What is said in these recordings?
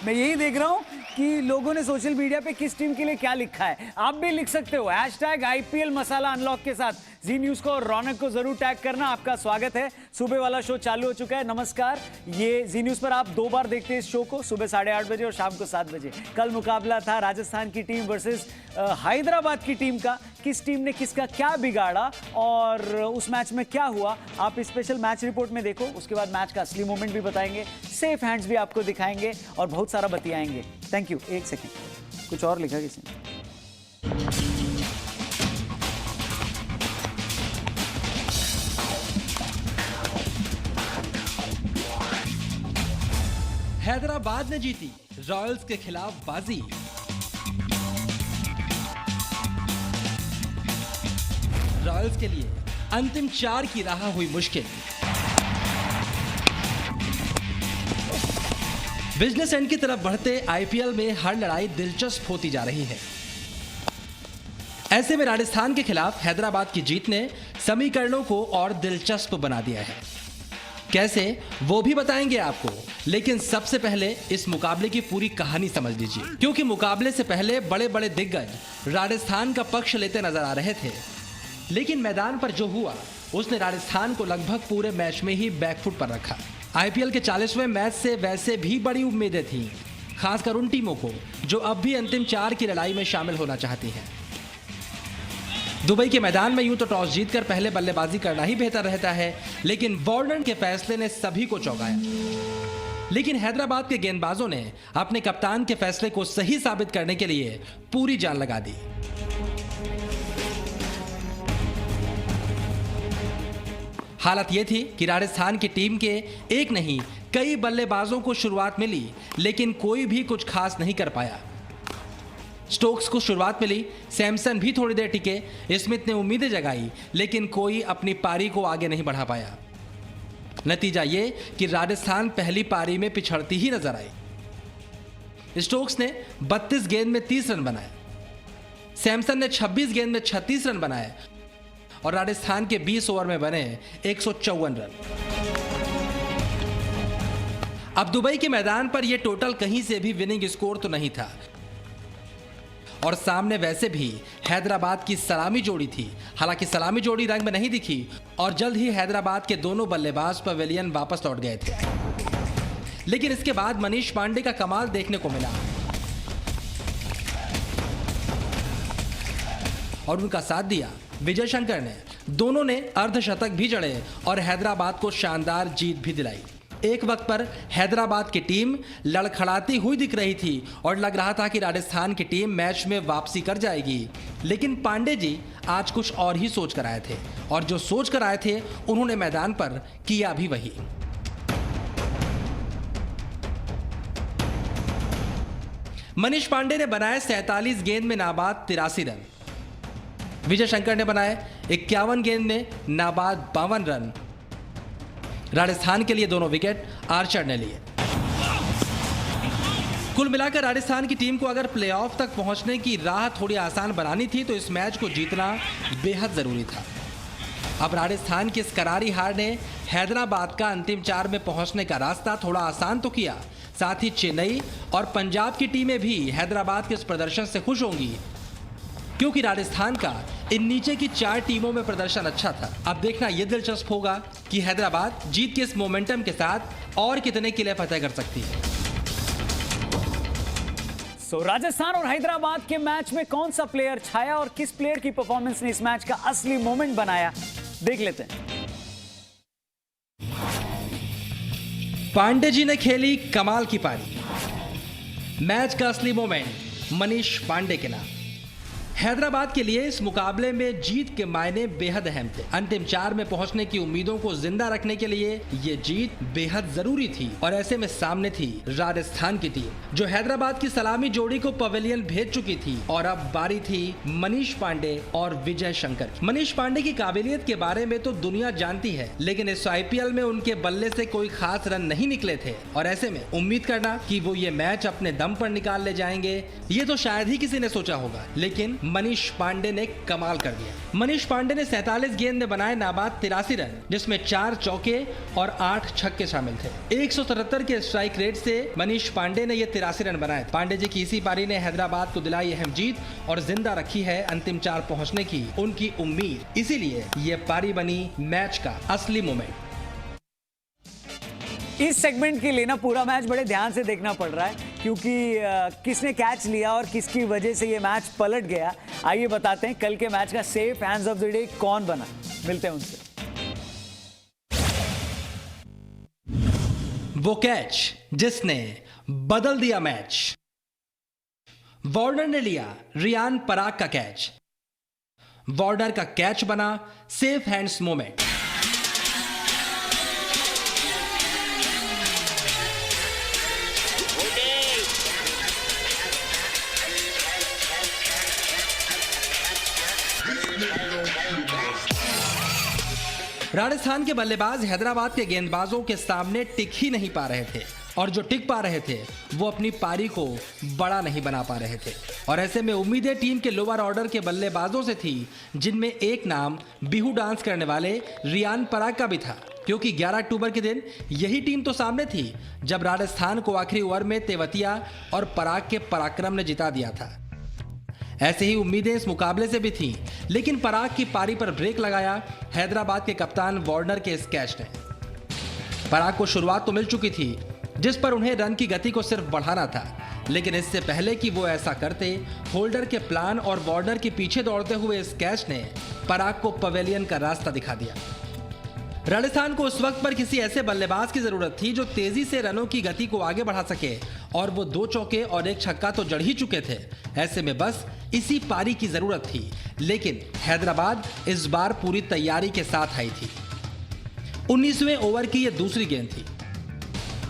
मैं यही देख रहा हूँ कि लोगों ने सोशल मीडिया पे किस टीम के लिए क्या लिखा है। आप भी लिख सकते हो #IPL मसाला अनलॉक के साथ जी न्यूज़ को और रौनक को जरूर टैग करना। आपका स्वागत है। सुबह वाला शो चालू हो चुका है। नमस्कार। ये जी न्यूज़ पर आप 2 बार देखते हैं इस शो को, सुबह 8:30 बजे और शाम को 7 बजे। कल मुकाबला था राजस्थान की टीम वर्सेस हैदराबाद की टीम का। किस टीम ने किसका क्या बिगाड़ा और उस मैच में क्या हुआ, आप स्पेशल मैच रिपोर्ट में देखो। उसके बाद मैच का असली मोमेंट भी बताएंगे, सेफ हैंड्स भी आपको दिखाएंगे और बहुत सारा बतियाएंगे। Thank you. एक सेकेंड, कुछ और लिखा किसी ने? हैदराबाद ने जीती रॉयल्स के खिलाफ बाजी। रॉयल्स के लिए अंतिम 4 की राह हुई मुश्किल। बिजनेस एंड की तरफ बढ़ते आईपीएल में हर लड़ाई दिलचस्प होती जा रही है। ऐसे में राजस्थान के खिलाफ हैदराबाद की जीत ने समीकरणों को और दिलचस्प बना दिया है। कैसे, वो भी बताएंगे आपको, लेकिन सबसे पहले इस मुकाबले की पूरी कहानी समझ लीजिए, क्योंकि मुकाबले से पहले बड़े बड़े दिग्गज राजस्थान का पक्ष लेते नजर आ रहे थे, लेकिन मैदान पर जो हुआ उसने राजस्थान को लगभग पूरे मैच में ही बैकफुट पर रखा। आईपीएल के 40वें मैच से वैसे भी बड़ी उम्मीदें थीं, खासकर उन टीमों को जो अब भी अंतिम 4 की लड़ाई में शामिल होना चाहती हैं। दुबई के मैदान में यूं तो टॉस जीतकर पहले बल्लेबाजी करना ही बेहतर रहता है, लेकिन वार्नर के फैसले ने सभी को चौंकाया। लेकिन हैदराबाद के गेंदबाजों ने अपने कप्तान के फैसले को सही साबित करने के लिए पूरी जान लगा दी। हालत यह थी कि राजस्थान की टीम के एक नहीं कई बल्लेबाजों को शुरुआत मिली, लेकिन कोई भी कुछ खास नहीं कर पाया। स्टोक्स को शुरुआत मिली, सैमसन भी थोड़ी देर टिके, स्मिथ ने उम्मीदें जगाई, लेकिन कोई अपनी पारी को आगे नहीं बढ़ा पाया। नतीजा ये कि राजस्थान पहली पारी में पिछड़ती ही नजर आई। स्टोक्स ने 32 गेंद में 30 रन बनाए, सैमसन ने 26 गेंद में 36 रन बनाए और राजस्थान के 20 ओवर में बने 154 रन। अब दुबई के मैदान पर यह टोटल कहीं से भी विनिंग स्कोर तो नहीं था और सामने वैसे भी हैदराबाद की सलामी जोड़ी थी। हालांकि सलामी जोड़ी रंग में नहीं दिखी और जल्द ही हैदराबाद के दोनों बल्लेबाज पवेलियन वापस लौट गए थे, लेकिन इसके बाद मनीष पांडे का कमाल देखने को मिला और उनका साथ दिया विजय शंकर ने। दोनों ने अर्धशतक भी जड़े और हैदराबाद को शानदार जीत भी दिलाई। एक वक्त पर हैदराबाद की टीम लड़खड़ाती हुई दिख रही थी और लग रहा था कि राजस्थान की टीम मैच में वापसी कर जाएगी, लेकिन पांडे जी आज कुछ और ही सोच कर आए थे और जो सोच कर आए थे उन्होंने मैदान पर किया भी वही। मनीष पांडे ने बनाए 47 गेंद में नाबाद 83 रन, विजय शंकर ने बनाए 51 गेंद में नाबाद 52 रन। राजस्थान के लिए दोनों विकेट आर्चर ने लिए। कुल मिलाकर राजस्थान की टीम को अगर प्लेऑफ तक पहुंचने की राह थोड़ी आसान बनानी थी तो इस मैच को जीतना बेहद जरूरी था। अब राजस्थान की इस करारी हार ने हैदराबाद का अंतिम 4 में पहुंचने का रास्ता थोड़ा आसान तो किया, साथ ही चेन्नई और पंजाब की टीमें भी हैदराबाद के इस प्रदर्शन से खुश होंगी, क्योंकि राजस्थान का इन नीचे की 4 टीमों में प्रदर्शन अच्छा था। अब देखना यह दिलचस्प होगा कि हैदराबाद जीत के इस मोमेंटम के साथ और कितने किले फतेह कर सकती है। राजस्थान और हैदराबाद के मैच में कौन सा प्लेयर छाया और किस प्लेयर की परफॉर्मेंस ने इस मैच का असली मोमेंट बनाया, देख लेते हैं। पांडे जी ने खेली कमाल की पारी। मैच का असली मोमेंट मनीष पांडे के नाम। हैदराबाद के लिए इस मुकाबले में जीत के मायने बेहद अहम थे। अंतिम 4 में पहुंचने की उम्मीदों को जिंदा रखने के लिए ये जीत बेहद जरूरी थी और ऐसे में सामने थी राजस्थान की टीम, जो हैदराबाद की सलामी जोड़ी को पवेलियन भेज चुकी थी और अब बारी थी मनीष पांडे और विजय शंकर की। मनीष पांडे की काबिलियत के बारे में तो दुनिया जानती है, लेकिन इस आईपीएल में उनके बल्ले से कोई खास रन नहीं निकले थे और ऐसे में उम्मीद करना कि वो ये मैच अपने दम पर निकाल ले जाएंगे, ये तो शायद ही किसी ने सोचा होगा। लेकिन मनीष पांडे ने कमाल कर दिया। मनीष पांडे ने 47 गेंद में बनाए नाबाद 83 रन, जिसमें 4 चौके और 8 छक्के शामिल थे। 177 के स्ट्राइक रेट से मनीष पांडे ने ये 83 रन बनाए। पांडे जी की इसी पारी ने हैदराबाद को दिलाई अहम जीत और जिंदा रखी है अंतिम 4 पहुंचने की उनकी उम्मीद। इसीलिए ये पारी बनी मैच का असली मोमेंट। इस सेगमेंट के लिए ना पूरा मैच बड़े ध्यान से देखना पड़ रहा है, क्योंकि किसने कैच लिया और किसकी वजह से ये मैच पलट गया। आइए बताते हैं कल के मैच का safe hands of the day कौन बना। मिलते हैं उनसे। वो कैच जिसने बदल दिया मैच। वार्नर ने लिया रियान पराग का कैच। वार्नर का कैच बना सेफ हैंड्स मोमेंट। राजस्थान के बल्लेबाज हैदराबाद के गेंदबाजों के सामने टिक ही नहीं पा रहे थे, और जो टिक पा रहे थे वो अपनी पारी को बड़ा नहीं बना पा रहे थे। और ऐसे में उम्मीदें टीम के लोअर ऑर्डर के बल्लेबाजों से थी, जिनमें एक नाम बिहू डांस करने वाले रियान पराग का भी था, क्योंकि 11 अक्टूबर के दिन यही टीम तो सामने थी जब राजस्थान को आखिरी ओवर में तेवतिया और पराग के पराक्रम ने जिता दिया था। ऐसे ही उम्मीदें इस मुकाबले से भी थीं, लेकिन पराग की पारी पर ब्रेक लगाया हैदराबाद के कप्तान वार्नर के इस कैच ने। पराग को शुरुआत तो मिल चुकी थी, जिस पर उन्हें रन की गति को सिर्फ बढ़ाना था, लेकिन इससे पहले कि वो ऐसा करते, होल्डर के प्लान और वार्नर के पीछे दौड़ते हुए इस कैच ने पराग को पवेलियन का रास्ता दिखा दिया। राजस्थान को उस वक्त पर किसी ऐसे बल्लेबाज की जरूरत थी जो तेजी से रनों की गति को आगे बढ़ा सके, और वो 2 चौके और 1 छक्का तो जड़ ही चुके थे। ऐसे में बस इसी पारी की जरूरत थी, लेकिन हैदराबाद इस बार पूरी तैयारी के साथ आई थी। 19वें ओवर की ये दूसरी गेंद थी।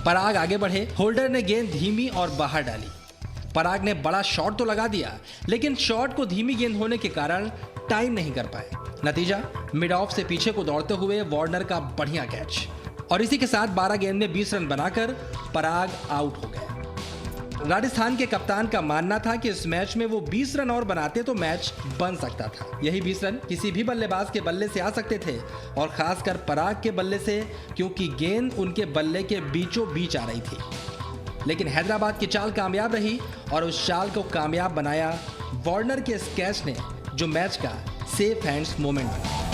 पराग आगे बढ़े, होल्डर ने गेंद धीमी और बाहर डाली। पराग ने बड़ा शॉट तो लगा दिया, लेकिन शॉट को धीमी गेंद होने के कारण टाइम नहीं कर पाए। नतीजा मिड ऑफ से पीछे को दौड़ते हुए वार्नर का बढ़िया कैच, और इसी के साथ 12 गेंद में 20 रन बनाकर पराग आउट हो गए। राजस्थान के कप्तान का मानना था कि इस मैच में वो 20 रन और बनाते तो मैच बन सकता था। यही 20 रन किसी भी बल्लेबाज के बल्ले से आ सकते थे, और खासकर पराग के बल्ले से, क्योंकि गेंद उनके बल्ले के बीचों बीच आ रही थी। लेकिन हैदराबाद की चाल कामयाब रही, और उस चाल को कामयाब बनाया वार्नर के इस कैच ने, जो मैच का सेफ हैंड्स मोमेंट बना।